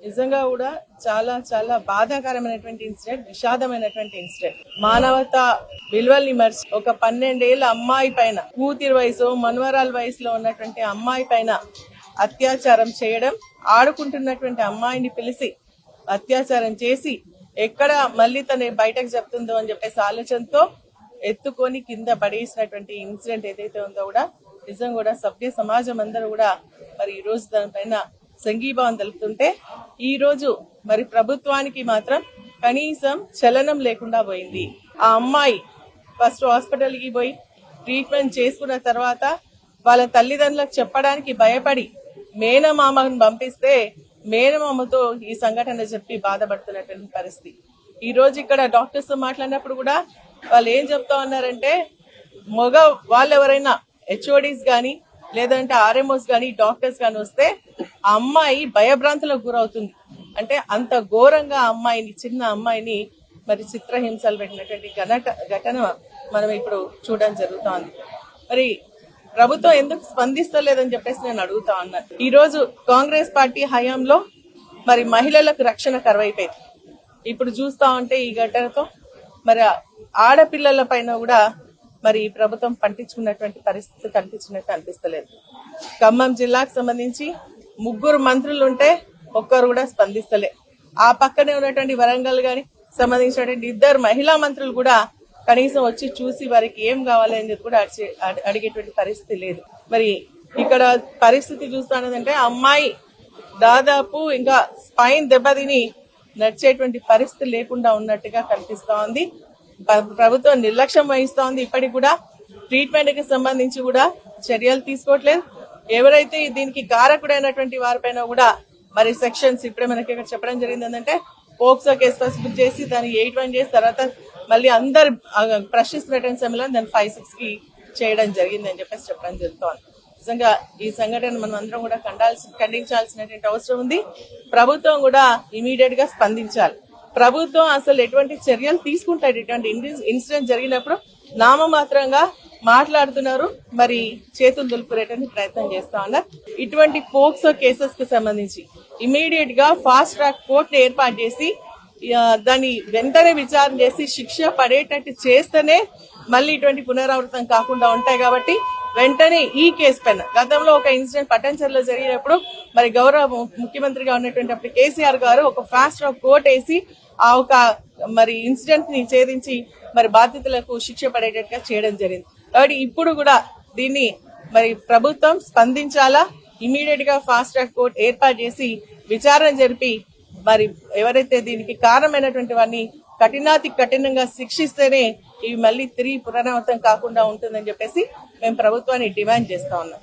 నిజంగా కూడా చాలా చాలా బాధాకరమైనటువంటి ఇన్సిడెంట్, విషాదమైనటువంటి ఇన్సిడెంట్. మానవతా విలువల్ని మర్చి ఒక 12 ఏళ్ల అమ్మాయి పైన, కూతురి వయసు మనవరాల వయసులో ఉన్నటువంటి అమ్మాయి పైన అత్యాచారం చేయడం, ఆడుకుంటున్నటువంటి అమ్మాయిని పిలిచి అత్యాచారం చేసి ఎక్కడ మళ్ళీ తను బయటకు చెప్తుందో అని చెప్పేసి ఆలోచనతో ఎత్తుకొని కింద పడేసినటువంటి ఇన్సిడెంట్ ఏదైతే ఉందో కూడా నిజం కూడా సభ్య సమాజం అందరూ కూడా మరి ఈ రోజు దానిపైన సంఘీభావం తెలుపుతుంటే, ఈ రోజు మరి ప్రభుత్వానికి మాత్రం కనీసం చలనం లేకుండా పోయింది. ఆ అమ్మాయి ఫస్ట్ హాస్పిటల్కి పోయి ట్రీట్మెంట్ చేసుకున్న తర్వాత వాళ్ళ తల్లిదండ్రులకు చెప్పడానికి భయపడి మేనమామను పంపిస్తే మేనమామతో ఈ సంఘటన చెప్పి బాధపడుతున్నటువంటి పరిస్థితి. ఈ రోజు ఇక్కడ డాక్టర్స్ మాట్లాడినప్పుడు కూడా వాళ్ళు ఏం చెప్తా ఉన్నారంటే, మగ వాళ్ళు ఎవరైనా హెచ్ఓడీస్ గానీ లేదంటే ఆర్ఎంఓస్ గానీ డాక్టర్స్ గానీ వస్తే ఆ అమ్మాయి భయభ్రాంతులకు గురవుతుంది. అంటే అంత ఘోరంగా అమ్మాయిని, చిన్న అమ్మాయిని మరి చిత్రహింసలు పెట్టినటువంటి ఘటన మనం ఇప్పుడు చూడడం జరుగుతోంది. మరి ప్రభుత్వం ఎందుకు స్పందిస్తలేదని చెప్పేసి నేను అడుగుతా ఉన్నాను. ఈ రోజు కాంగ్రెస్ పార్టీ హయాంలో మరి మహిళలకు రక్షణ కరువైపోయింది. ఇప్పుడు చూస్తా ఉంటే ఈ ఘటనతో మరి ఆడపిల్లల పైన కూడా మరి ప్రభుత్వం పట్టించుకున్నటువంటి పరిస్థితి కనిపించినట్టు అనిపిస్తలేదు. ఖమ్మం జిల్లాకు సంబంధించి 3 మంత్రులు ఉంటే ఒక్కరు కూడా స్పందిస్తలే. ఆ పక్కనే ఉన్నటువంటి వరంగల్ గాని సంబంధించినటువంటి 2 మహిళా మంత్రులు కూడా కనీసం వచ్చి చూసి వారికి ఏం కావాలి అని కూడా అడిగేటువంటి పరిస్థితి లేదు. మరి ఇక్కడ పరిస్థితి చూస్తానంటే అమ్మాయి దాదాపు ఇంకా స్పైన్ దెబ్బతిని నడిచేటువంటి పరిస్థితి లేకుండా ఉన్నట్టుగా కనిపిస్తా ఉంది. ప్రభుత్వం నిర్లక్ష్యం వహిస్తా ఉంది. ఇప్పటికి కూడా ట్రీట్మెంట్ కి సంబంధించి కూడా చర్యలు తీసుకోవట్లేదు. ఎవరైతే దీనికి కారకుడైనటువంటి వారిపైన కూడా మరి సెక్షన్స్ ఇప్పుడే మనకి ఇక్కడ చెప్పడం జరిగింది ఏంటంటే, పోక్సో కేసు ఫస్ట్ బుక్ చేసి దాన్ని 8-1 చేసి తర్వాత మళ్ళీ అందరు ప్రశ్నిస్తున్నటువంటి సమయంలో దాన్ని 5-6 కి చేయడం జరిగింది అని చెప్పేసి చెప్పడం జరుగుతోంది. నిజంగా ఈ సంఘటన మనం అందరం కూడా ఖండించాల్సినటువంటి అవసరం ఉంది. ప్రభుత్వం కూడా ఇమీడియట్ గా స్పందించాలి. ప్రభుత్వం అసలు ఎటువంటి చర్యలు తీసుకుంటారు? ఇటువంటి ఇన్సిడెంట్ జరిగినప్పుడు నామమాత్రంగా మాట్లాడుతున్నారు, మరి చేతులు దులుపుకునేటువంటి ప్రయత్నం చేస్తా ఉన్నారు. ఇటువంటి పోక్సో కేసెస్ కి సంబంధించి ఇమీడియట్ గా ఫాస్ట్ ట్రాక్ కోర్టును ఏర్పాటు చేసి దాన్ని వెంటనే విచారణ చేసి శిక్ష పడేటట్టు చేస్తేనే మళ్ళీ ఇటువంటి పునరావృతం కాకుండా ఉంటాయి. కాబట్టి వెంటనే ఈ కేసు పైన గతంలో ఒక ఇన్సిడెంట్ పట్టణచెరులో జరిగినప్పుడు మరి గౌరవ ముఖ్యమంత్రిగా ఉన్నటువంటి అప్పుడు కేసీఆర్ గారు ఒక ఫాస్ట్ ట్రాక్ కోర్టు వేసి ఆ ఒక మరి ఇన్సిడెంట్ ని ఛేదించి మరి బాధితులకు శిక్ష పడేటట్టుగా చేయడం జరిగింది. కాబట్టి ఇప్పుడు కూడా దీన్ని మరి ప్రభుత్వం స్పందించాలా, ఇమీడియట్ గా ఫాస్ట్ ట్రాక్ కోర్టు ఏర్పాటు చేసి విచారణ జరిపి మరి ఎవరైతే దీనికి కారణమైనటువంటి వారిని కఠినాతి కఠినంగా శిక్షిస్తేనే ఇవి మళ్ళీ తిరిగి పునరావృతం కాకుండా ఉంటుందని చెప్పేసి మేము ప్రభుత్వాన్ని డిమాండ్ చేస్తా ఉన్నాం.